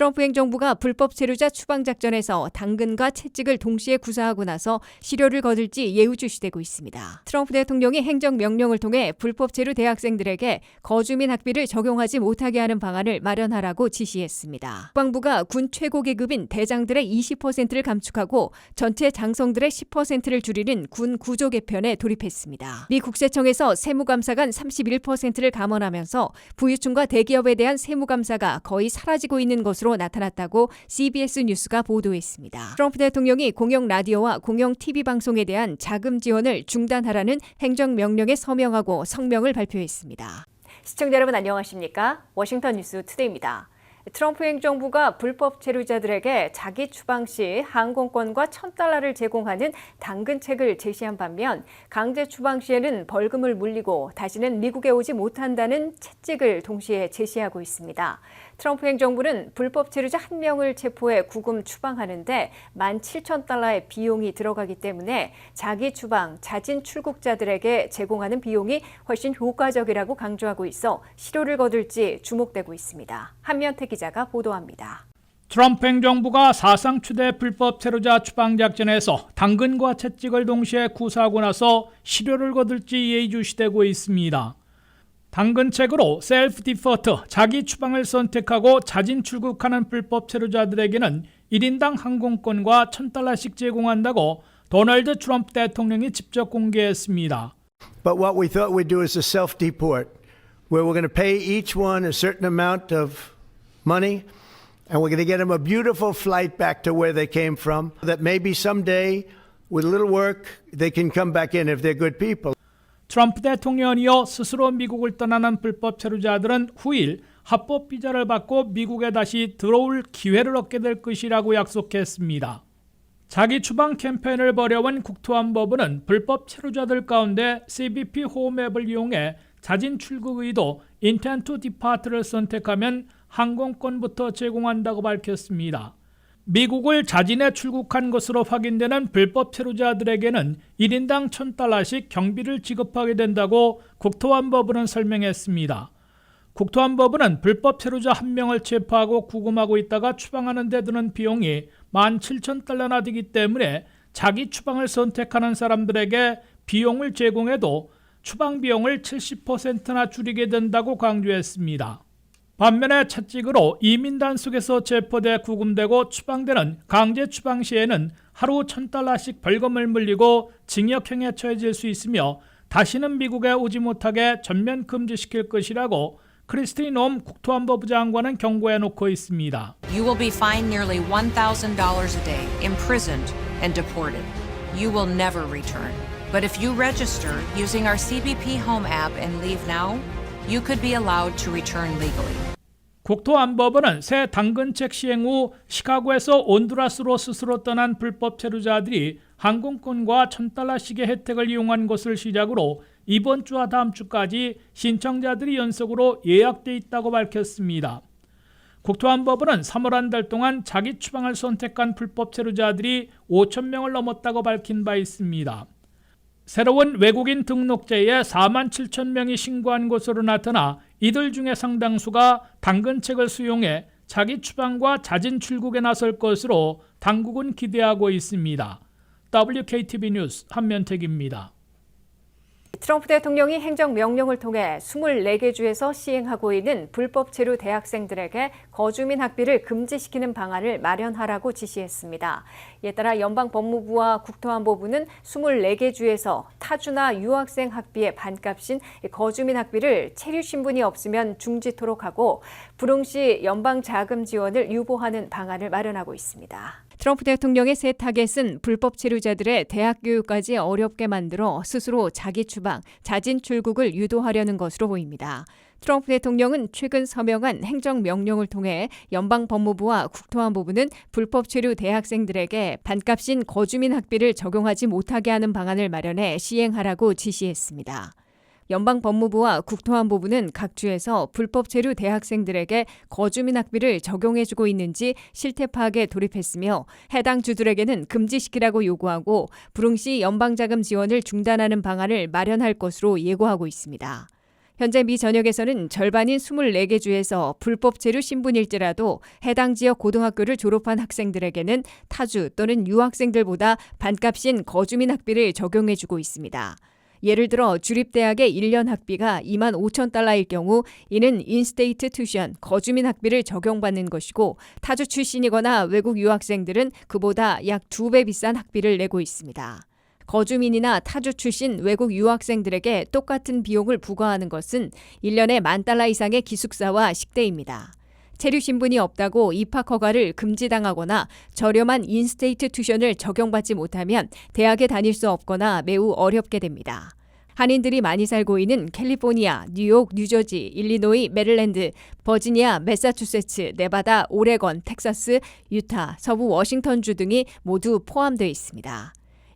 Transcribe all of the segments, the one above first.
트럼프 행정부가 불법 체류자 추방 작전에서 당근과 채찍을 동시에 구사하고 나서 실효를 거둘지 예우주시되고 있습니다. 트럼프 대통령이 행정명령을 통해 불법 체류 대학생들에게 거주민 학비를 적용하지 못하게 하는 방안을 마련하라고 지시했습니다. 국방부가 군 최고 계급인 대장들의 20%를 감축하고 전체 장성들의 10%를 줄이는 군 구조 개편에 돌입했습니다. 미 국세청에서 세무감사관 31%를 감원하면서 부유층과 대기업에 대한 세무감사가 거의 사라지고 있는 것으로 나타났다고 CBS 뉴스가 보도했습니다. 트럼프 대통령이 공영 라디오와 공영 TV 방송에 대한 자금 지원을 중단하라는 행정명령에 서명하고 성명을 발표했습니다. 시청자 여러분 안녕하십니까? 워싱턴 뉴스 투데이입니다. 트럼프 행정부가 불법 체류자들에게 자기 추방 시 항공권과 $1,000를 제공하는 당근책을 제시한 반면 강제 추방 시에는 벌금을 물리고 다시는 미국에 오지 못한다는 채찍을 동시에 제시하고 있습니다. 트럼프 행정부는 불법 체류자 1명을 체포해 구금 추방하는데 $17,000의 비용이 들어가기 때문에 자기 추방, 자진 출국자들에게 제공하는 비용이 훨씬 효과적이라고 강조하고 있어 실효를 거둘지 주목되고 있습니다. 한면태 기자가 보도합니다. 트럼프 행정부가 사상 최대 불법 체류자 추방 작전에서 당근과 채찍을 동시에 구사하고 나서 실효를 거둘지 예의주시되고 있습니다. 당근책으로 셀프 디퍼트, 자기 추방을 선택하고 자진 출국하는 불법 체류자들에게는 1인당 항공권과 $1,000씩 제공한다고 도널드 트럼프 대통령이 직접 공개했습니다. But what we thought we'd do is a self-deport, where we're going to pay each one a certain amount of money, and we're going to get them a beautiful flight back to where they came from, that maybe someday, with a little work, they can come back in if they're good people. 트럼프 대통령이요 스스로 미국을 떠나는 불법 체류자들은 후일 합법 비자를 받고 미국에 다시 들어올 기회를 얻게 될 것이라고 약속했습니다. 자기 추방 캠페인을 벌여온 국토안보부는 불법 체류자들 가운데 CBP 홈 앱을 이용해 자진 출국 의도 Intent to Depart를 선택하면 항공권부터 제공한다고 밝혔습니다. 미국을 자진해 출국한 것으로 확인되는 불법 체류자들에게는 1인당 $1,000씩 경비를 지급하게 된다고 국토안보부는 설명했습니다. 국토안보부는 불법 체류자 1명을 체포하고 구금하고 있다가 추방하는 데 드는 비용이 $17,000나 되기 때문에 자기 추방을 선택하는 사람들에게 비용을 제공해도 추방 비용을 70%나 줄이게 된다고 강조했습니다. 반면에 채찍으로 이민단 속에서 체포돼 구금되고 추방되는 강제 추방 시에는 하루 $1,000씩 벌금을 물리고 징역형에 처해질 수 있으며 다시는 미국에 오지 못하게 전면 금지시킬 것이라고 크리스티 놈 국토안보부 장관은 경고해 놓고 있습니다. You will be fined nearly $1,000 a day, imprisoned and deported. You will never return. But if you register using our CBP Home app and leave now, you could be allowed to return legally. 국토안보부는 새 당근책 시행 후 시카고에서 온두라스로 스스로 떠난 불법 체류자들이 항공권과 $1,000씩의 혜택을 이용한 것을 시작으로 이번 주와 다음 주까지 신청자들이 연속으로 예약돼 있다고 밝혔습니다. 국토안보부는 3월 한 달 동안 자기 추방을 선택한 불법 체류자들이 5,000명을 넘었다고 밝힌 바 있습니다. 새로운 외국인 등록제에 47,000명이 신고한 것으로 나타나 이들 중에 상당수가 당근책을 수용해 자기 추방과 자진 출국에 나설 것으로 당국은 기대하고 있습니다. WKTV 뉴스 한면택입니다. 트럼프 대통령이 행정명령을 통해 24개 주에서 시행하고 있는 불법 체류 대학생들에게 거주민 학비를 금지시키는 방안을 마련하라고 지시했습니다. 이에 따라 연방법무부와 국토안보부는 24개 주에서 타주나 유학생 학비의 반값인 거주민 학비를 체류 신분이 없으면 중지토록 하고 불응 시 연방 자금 지원을 유보하는 방안을 마련하고 있습니다. 트럼프 대통령의 새 타겟은 불법 체류자들의 대학 교육까지 어렵게 만들어 스스로 자기 추방, 자진 출국을 유도하려는 것으로 보입니다. 트럼프 대통령은 최근 서명한 행정명령을 통해 연방법무부와 국토안보부는 불법 체류 대학생들에게 반값인 거주민 학비를 적용하지 못하게 하는 방안을 마련해 시행하라고 지시했습니다. 연방법무부와 국토안보부는 각 주에서 불법 체류 대학생들에게 거주민 학비를 적용해주고 있는지 실태 파악에 돌입했으며 해당 주들에게는 금지시키라고 요구하고 불응시 연방자금 지원을 중단하는 방안을 마련할 것으로 예고하고 있습니다. 현재 미 전역에서는 절반인 24개 주에서 불법 체류 신분일지라도 해당 지역 고등학교를 졸업한 학생들에게는 타주 또는 유학생들보다 반값인 거주민 학비를 적용해주고 있습니다. 예를 들어 주립대학의 1년 학비가 2만 5천 달러일 경우 이는 인스테이트 튜션, 거주민 학비를 적용받는 것이고 타주 출신이거나 외국 유학생들은 그보다 약 2배 비싼 학비를 내고 있습니다. 거주민이나 타주 출신 외국 유학생들에게 똑같은 비용을 부과하는 것은 1년에 $10,000 이상의 기숙사와 식대입니다. 체류 신분이 없다고 입학 허가를 금지당하거나 저렴한 인스테이트 튜션을 적용받지 못하면 대학에 다닐 수 없거나 매우 어렵게 됩니다. 한인들이 많이 살고 있는 캘리포니아, 뉴욕, 뉴저지, 일리노이, 메릴랜드, 버지니아, 매사추세츠, 네바다, 오레건, 텍사스, 유타, 서부 워싱턴주 등이 모두 포함되어 있습니다.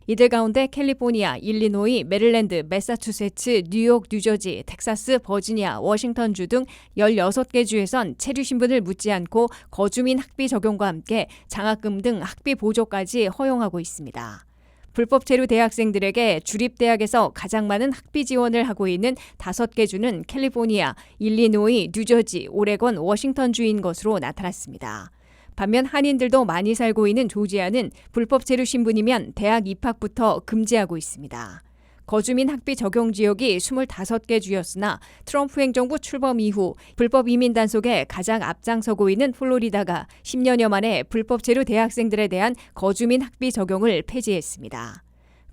이들 가운데 캘리포니아, 일리노이, 메릴랜드, 매사추세츠, 뉴욕, 뉴저지, 텍사스, 버지니아, 워싱턴주 등 16개 주에선 체류 신분을 묻지 않고 거주민 학비 적용과 함께 장학금 등 학비 보조까지 허용하고 있습니다. 불법 체류 대학생들에게 주립대학에서 가장 많은 학비 지원을 하고 있는 5개 주는 캘리포니아, 일리노이, 뉴저지, 오레건, 워싱턴주인 것으로 나타났습니다. 반면 한인들도 많이 살고 있는 조지아는 불법 체류 신분이면 대학 입학부터 금지하고 있습니다. 거주민 학비 적용 지역이 25개 주였으나 트럼프 행정부 출범 이후 불법 이민 단속에 가장 앞장서고 있는 플로리다가 10년여 만에 불법 체류 대학생들에 대한 거주민 학비 적용을 폐지했습니다.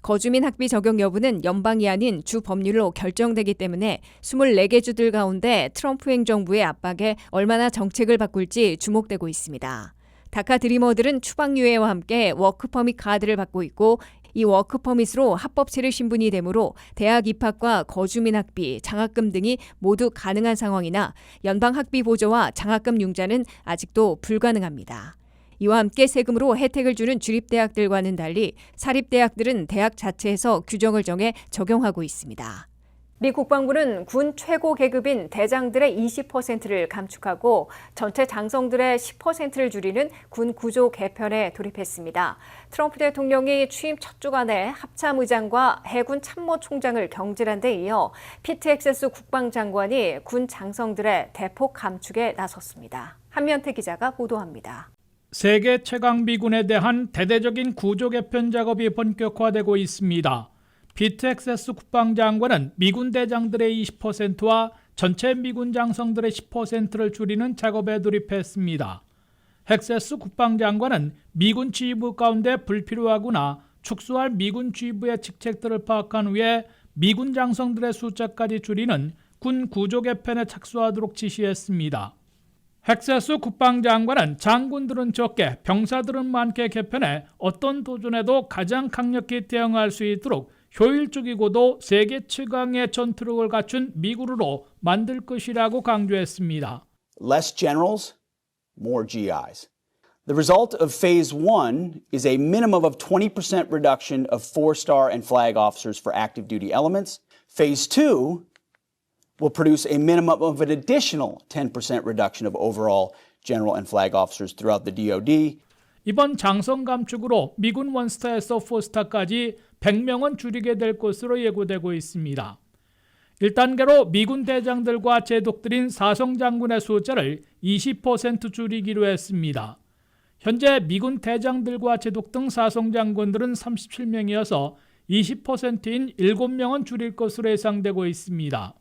거주민 학비 적용 여부는 연방이 아닌 주 법률로 결정되기 때문에 24개 주들 가운데 트럼프 행정부의 압박에 얼마나 정책을 바꿀지 주목되고 있습니다. 다카 드리머들은 추방유예와 함께 워크퍼밋 카드를 받고 있고 이 워크퍼밋으로 합법 체류 신분이 되므로 대학 입학과 거주민 학비, 장학금 등이 모두 가능한 상황이나 연방 학비 보조와 장학금 융자는 아직도 불가능합니다. 이와 함께 세금으로 혜택을 주는 주립대학들과는 달리 사립대학들은 대학 자체에서 규정을 정해 적용하고 있습니다. 미 국방부는 군 최고 계급인 대장들의 20%를 감축하고 전체 장성들의 10%를 줄이는 군 구조 개편에 돌입했습니다. 트럼프 대통령이 취임 첫 주간에 합참 의장과 해군 참모총장을 경질한 데 이어 피트 엑세스 국방장관이 군 장성들의 대폭 감축에 나섰습니다. 한면태 기자가 보도합니다. 세계 최강 미군에 대한 대대적인 구조 개편 작업이 본격화되고 있습니다. 피트 엑세스 국방장관은 미군 대장들의 20%와 전체 미군 장성들의 10%를 줄이는 작업에 돌입했습니다. 엑세스 국방장관은 미군 지휘부 가운데 불필요하거나 축소할 미군 지휘부의 직책들을 파악한 후에 미군 장성들의 숫자까지 줄이는 군 구조 개편에 착수하도록 지시했습니다. 엑세스 국방장관은 장군들은 적게 병사들은 많게 개편해 어떤 도전에도 가장 강력히 대응할 수 있도록 효율적이고도 세계 최강의 전투력을 갖춘 미군으로 만들 것이라고 강조했습니다. Less generals, more GIs. The result of Phase 1 is a minimum of 20% reduction of 4-star and flag officers for active duty elements. Phase 2 will produce a minimum of an additional 10% reduction of overall general and flag officers throughout the DoD. 이번 장성 감축으로 미군 원스타에서 4스타까지 100명은 줄이게 될 것으로 예고되고 있습니다. 1단계로 미군 대장들과 제독들인 사성 장군의 숫자를 20% 줄이기로 했습니다. 현재 미군 대장들과 제독 등 사성 장군들은 37명이어서 20%인 7명은 줄일 것으로 예상되고 있습니다.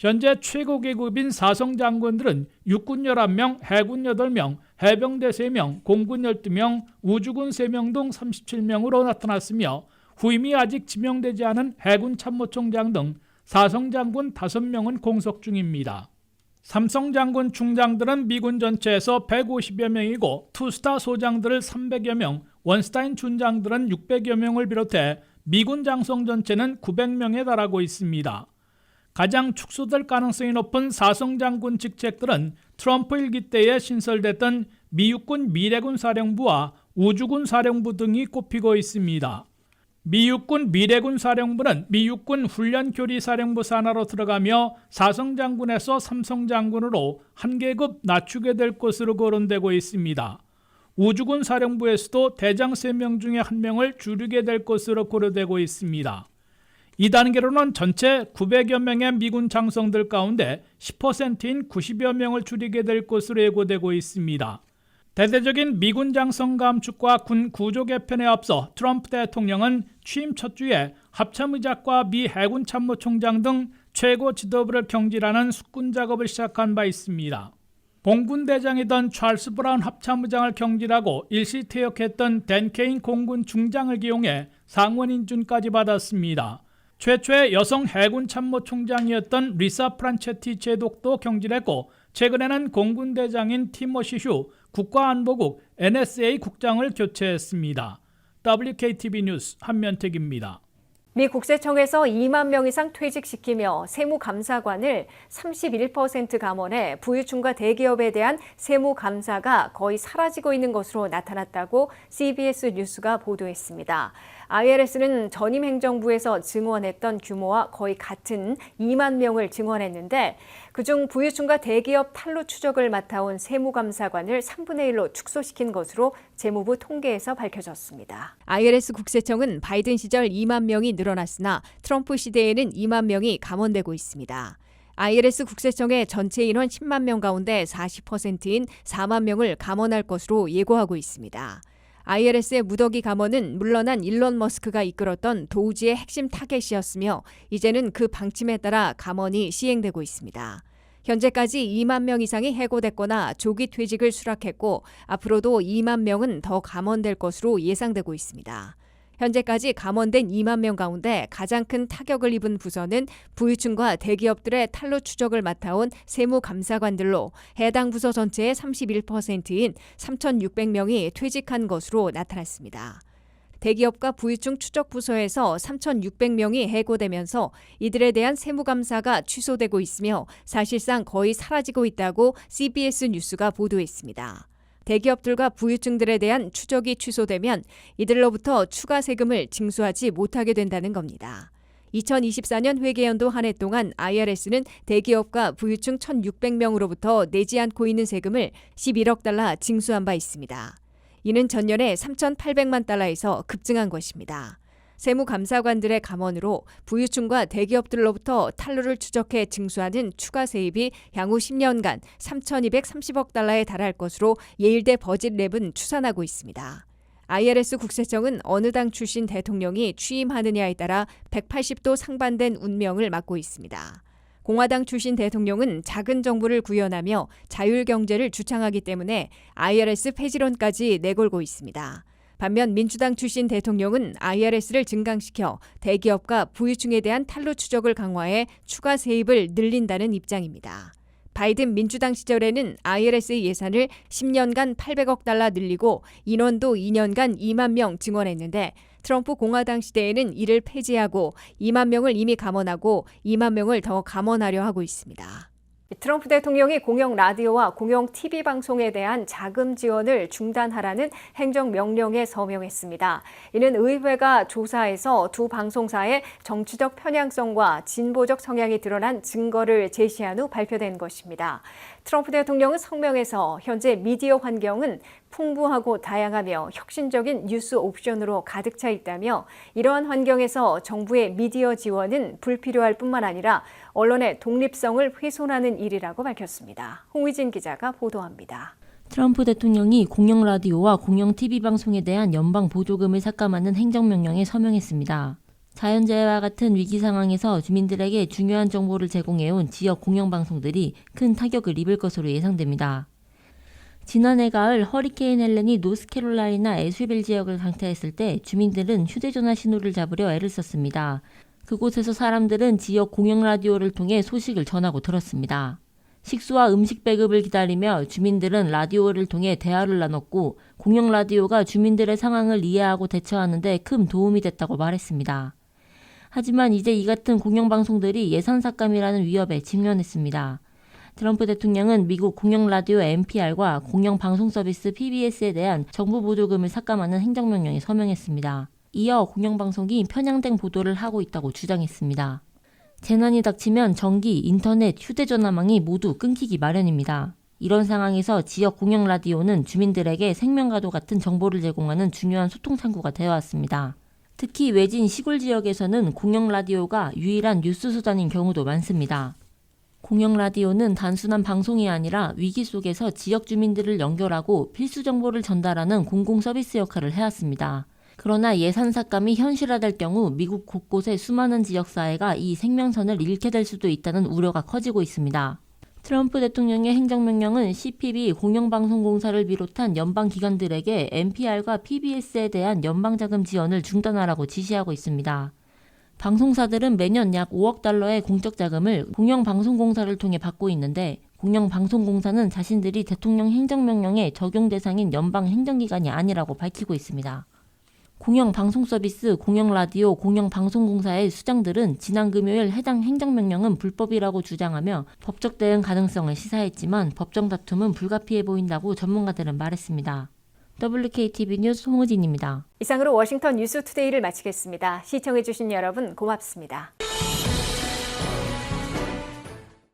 현재 최고 계급인 사성 장군들은 육군 11명, 해군 8명, 해병대 3명, 공군 12명, 우주군 3명 등 37명으로 나타났으며 후임이 아직 지명되지 않은 해군 참모총장 등 사성 장군 5명은 공석 중입니다. 삼성 장군 중장들은 미군 전체에서 150여 명이고 투스타 소장들을 300여 명, 원스타인 준장들은 600여 명을 비롯해 미군 장성 전체는 900명에 달하고 있습니다. 가장 축소될 가능성이 높은 사성 장군 직책들은 트럼프 일기 때에 신설됐던 미육군 미래군 사령부와 우주군 사령부 등이 꼽히고 있습니다. 미 육군 미래군 사령부는 미 육군 훈련교리사령부 산하로 들어가며 4성 장군에서 3성 장군으로 한 계급 낮추게 될 것으로 거론되고 있습니다. 우주군 사령부에서도 대장 3명 중에 1명을 줄이게 될 것으로 고려되고 있습니다. 이 단계로는 전체 900여 명의 미군 장성들 가운데 10%인 90여 명을 줄이게 될 것으로 예고되고 있습니다. 대대적인 미군 장성 감축과 군 구조 개편에 앞서 트럼프 대통령은 취임 첫 주에 합참의장과 미 해군 참모총장 등 최고 지도부를 경질하는 숙군 작업을 시작한 바 있습니다. 공군 대장이던 찰스 브라운 합참의장을 경질하고 일시 퇴역했던 댄 케인 공군 중장을 기용해 상원 인준까지 받았습니다. 최초의 여성 해군 참모총장이었던 리사 프란체티 제독도 경질했고 최근에는 공군 대장인 티모시 휴 국가안보국 NSA 국장을 교체했습니다. WKTV 뉴스 한면택입니다. 미 국세청에서 2만 명 이상 퇴직시키며 세무감사관을 31% 감원해 부유층과 대기업에 대한 세무감사가 거의 사라지고 있는 것으로 나타났다고 CBS 뉴스가 보도했습니다. IRS는 전임 행정부에서 증원했던 규모와 거의 같은 2만 명을 증원했는데 그중 부유층과 대기업 탈루 추적을 맡아온 세무감사관을 3분의 1로 축소시킨 것으로 재무부 통계에서 밝혀졌습니다. IRS 국세청은 바이든 시절 2만 명이 늘어났으나 트럼프 시대에는 2만 명이 감원되고 있습니다. IRS 국세청의 전체 인원 10만 명 가운데 40%인 4만 명을 감원할 것으로 예고하고 있습니다. IRS의 무더기 감원은 물러난 일론 머스크가 이끌었던 도우지의 핵심 타겟이었으며 이제는 그 방침에 따라 감원이 시행되고 있습니다. 현재까지 2만 명 이상이 해고됐거나 조기 퇴직을 수락했고 앞으로도 2만 명은 더 감원될 것으로 예상되고 있습니다. 현재까지 감원된 2만 명 가운데 가장 큰 타격을 입은 부서는 부유층과 대기업들의 탈루 추적을 맡아온 세무감사관들로 해당 부서 전체의 31%인 3,600명이 퇴직한 것으로 나타났습니다. 대기업과 부유층 추적 부서에서 3,600명이 해고되면서 이들에 대한 세무감사가 취소되고 있으며 사실상 거의 사라지고 있다고 CBS 뉴스가 보도했습니다. 대기업들과 부유층들에 대한 추적이 취소되면 이들로부터 추가 세금을 징수하지 못하게 된다는 겁니다. 2024년 회계연도 한 해 동안 IRS는 대기업과 부유층 1,600명으로부터 내지 않고 있는 세금을 11억 달러 징수한 바 있습니다. 이는 전년에 3,800만 달러에서 급증한 것입니다. 세무감사관들의 감원으로 부유층과 대기업들로부터 탈루를 추적해 징수하는 추가 세입이 향후 10년간 3,230억 달러에 달할 것으로 예일대 버짓랩은 추산하고 있습니다. IRS 국세청은 어느 당 출신 대통령이 취임하느냐에 따라 180도 상반된 운명을 맞고 있습니다. 공화당 출신 대통령은 작은 정부를 구현하며 자율경제를 주창하기 때문에 IRS 폐지론까지 내걸고 있습니다. 반면 민주당 출신 대통령은 IRS를 증강시켜 대기업과 부유층에 대한 탈루 추적을 강화해 추가 세입을 늘린다는 입장입니다. 바이든 민주당 시절에는 IRS 예산을 10년간 800억 달러 늘리고 인원도 2년간 2만 명 증원했는데 트럼프 공화당 시대에는 이를 폐지하고 2만 명을 이미 감원하고 2만 명을 더 감원하려 하고 있습니다. 트럼프 대통령이 공영 라디오와 공영 TV 방송에 대한 자금 지원을 중단하라는 행정명령에 서명했습니다. 이는 의회가 조사에서 두 방송사의 정치적 편향성과 진보적 성향이 드러난 증거를 제시한 후 발표된 것입니다. 트럼프 대통령은 성명에서 현재 미디어 환경은 풍부하고 다양하며 혁신적인 뉴스 옵션으로 가득 차 있다며 이러한 환경에서 정부의 미디어 지원은 불필요할 뿐만 아니라 언론의 독립성을 훼손하는 일이라고 밝혔습니다. 홍의진 기자가 보도합니다. 트럼프 대통령이 공영 라디오와 공영 TV 방송에 대한 연방 보조금을 삭감하는 행정명령에 서명했습니다. 자연재해와 같은 위기 상황에서 주민들에게 중요한 정보를 제공해온 지역 공영방송들이 큰 타격을 입을 것으로 예상됩니다. 지난해 가을 허리케인 헬렌이 노스캐롤라이나 애쉬빌 지역을 강타했을 때 주민들은 휴대전화 신호를 잡으려 애를 썼습니다. 그곳에서 사람들은 지역 공영라디오를 통해 소식을 전하고 들었습니다. 식수와 음식 배급을 기다리며 주민들은 라디오를 통해 대화를 나눴고 공영라디오가 주민들의 상황을 이해하고 대처하는 데 큰 도움이 됐다고 말했습니다. 하지만 이제 이 같은 공영방송들이 예산 삭감이라는 위협에 직면했습니다. 트럼프 대통령은 미국 공영라디오 NPR과 공영방송 서비스 PBS에 대한 정부 보조금을 삭감하는 행정명령에 서명했습니다. 이어 공영방송이 편향된 보도를 하고 있다고 주장했습니다. 재난이 닥치면 전기, 인터넷, 휴대전화망이 모두 끊기기 마련입니다. 이런 상황에서 지역 공영라디오는 주민들에게 생명과도 같은 정보를 제공하는 중요한 소통 창구가 되어왔습니다. 특히 외진 시골 지역에서는 공영라디오가 유일한 뉴스 수단인 경우도 많습니다. 공영라디오는 단순한 방송이 아니라 위기 속에서 지역 주민들을 연결하고 필수 정보를 전달하는 공공 서비스 역할을 해왔습니다. 그러나 예산 삭감이 현실화될 경우 미국 곳곳의 수많은 지역사회가 이 생명선을 잃게 될 수도 있다는 우려가 커지고 있습니다. 트럼프 대통령의 행정명령은 CPB 공영방송공사를 비롯한 연방기관들에게 NPR과 PBS에 대한 연방자금 지원을 중단하라고 지시하고 있습니다. 방송사들은 매년 약 5억 달러의 공적 자금을 공영방송공사를 통해 받고 있는데 공영방송공사는 자신들이 대통령 행정명령의 적용 대상인 연방 행정기관이 아니라고 밝히고 있습니다. 공영방송서비스, 공영라디오, 공영방송공사의 수장들은 지난 금요일 해당 행정명령은 불법이라고 주장하며 법적 대응 가능성을 시사했지만 법정 다툼은 불가피해 보인다고 전문가들은 말했습니다. WKTV 뉴스 홍우진입니다. 이상으로 워싱턴 뉴스투데이를 마치겠습니다. 시청해주신 여러분 고맙습니다.